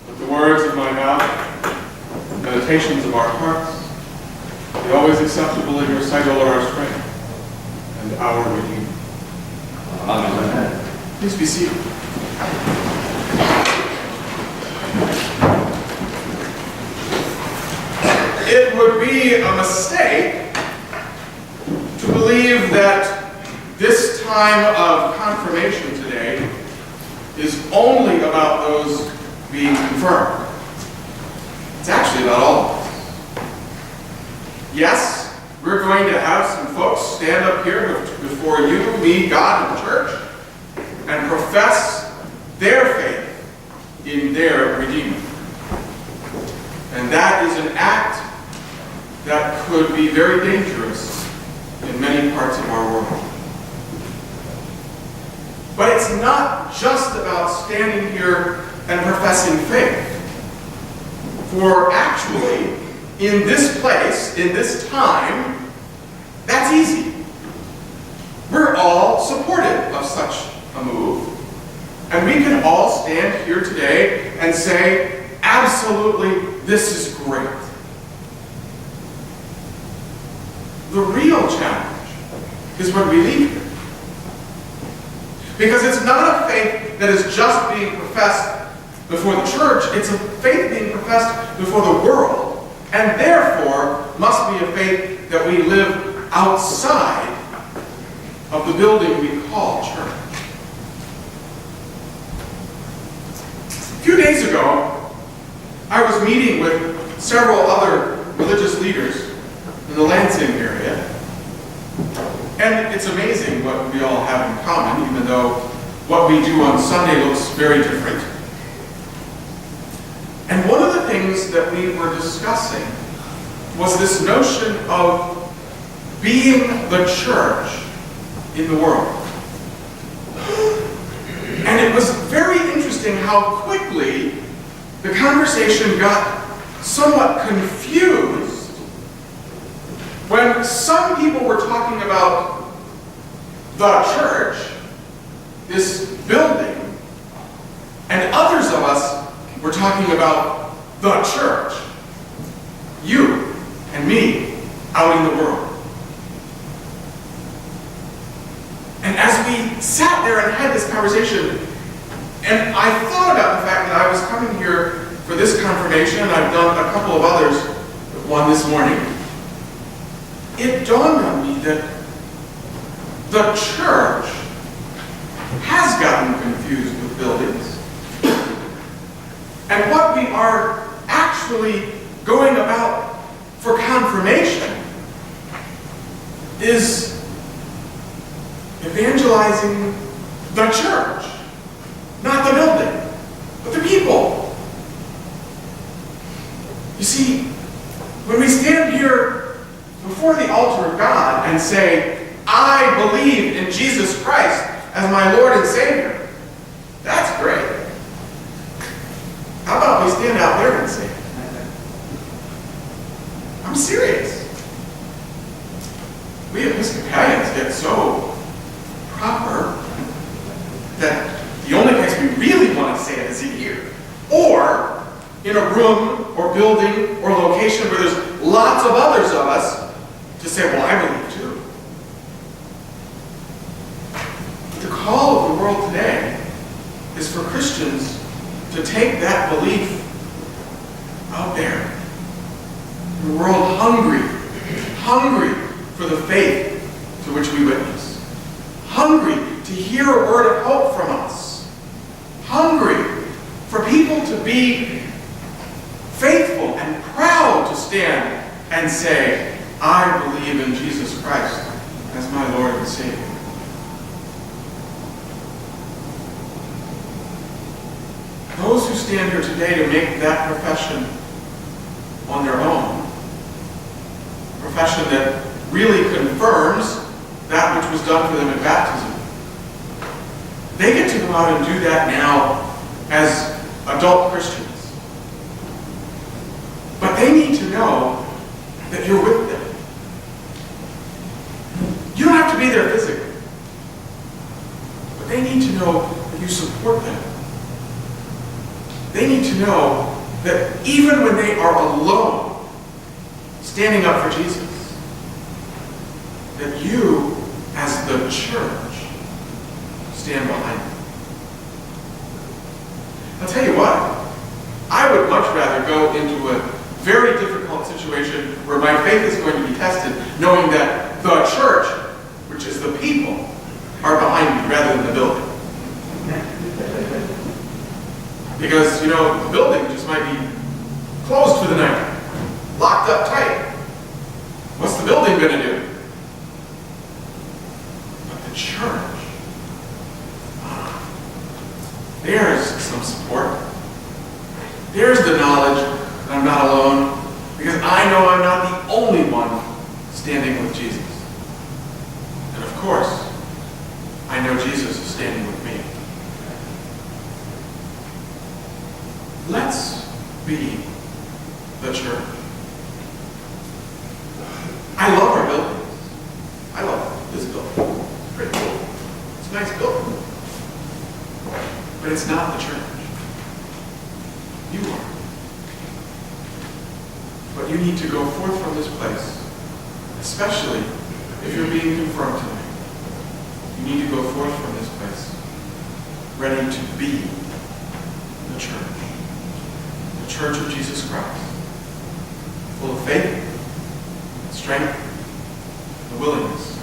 Let the words of my mouth, the meditations of our hearts, be always acceptable in your sight, O Lord, our strength and our Redeemer. Amen. Please be seated. It would be a mistake to believe that this time of confirmation today is only about those being confirmed. It's actually about all of us. Yes, we're going to have some folks stand up here before you, me, God, and the church, and profess their faith in their Redeemer. And that is an act that could be very dangerous in many parts of our world. But it's not just about standing here and professing faith. For actually, in this place, in this time, that's easy. We're all supportive of such a move. And we can all stand here today and say, absolutely, this is great. The real challenge is when we leave here. Because it's not a faith that is just being professed before the church, it's a faith being professed before the world, and therefore must be a faith that we live outside of the building we call church. A few days ago, I was meeting with several other religious leaders in the Lansing area. And it's amazing what we all have in common, even though what we do on Sunday looks very different. And one of the things that we were discussing was this notion of being the church in the world. And it was very interesting how quickly the conversation got somewhat confused when some people were talking about the church, this building, and others of us were talking about the church, you and me, out in the world. And as we sat there and had this conversation, and I thought about the fact that I was coming here for this confirmation, and I've done a couple of others, one this morning, it dawned on me that the church has gotten confused with buildings. And what we are actually going about for confirmation is evangelizing the church, not the building, but the people. You see, when we stand here before the altar of God and say, I believe in Jesus Christ as my Lord and Savior, that's great. How about we stand out there and say, I'm serious. We Episcopalians get so proper that the only place we really want to say it is in here. Or in a room or building or location where there's lots of others of us to say, well, I believe too. The call of the world today is for Christians to take that belief out there. The world hungry for the faith to which we witness. Hungry to hear a word of hope from us. Hungry for people to be faithful and proud to stand and say, I believe in Jesus Christ as my Lord and Savior. Those who stand here today to make that profession on their own, a profession that really confirms that which was done for them in baptism, they get to go out and do that now as adult Christians. But they need to know that you're with them. You don't have to be there physically. But they need to know that you support them. They need to know that even when they are alone, standing up for Jesus, that you, as the church, stand behind them. I'll tell you what, I would much rather go into a very difficult situation where my faith is going to be tested, knowing that the church, which is the people, are behind me rather than the building. Because, you know, the building just might be closed for the night, locked up tight. What's the building going to do? But the church, there's some support. There's the knowledge that I'm not alone, because I know I'm not the only one standing with Jesus. And of course, I know Jesus is standing with me. Let's be the church. I love our buildings. I love this building. It's pretty cool. It's a nice building. But it's not the church. You are. But you need to go forth from this place, especially if you're being confirmed tonight. You need to go forth from this place, ready to be the church. The church of Jesus Christ. Full of faith, strength, and willingness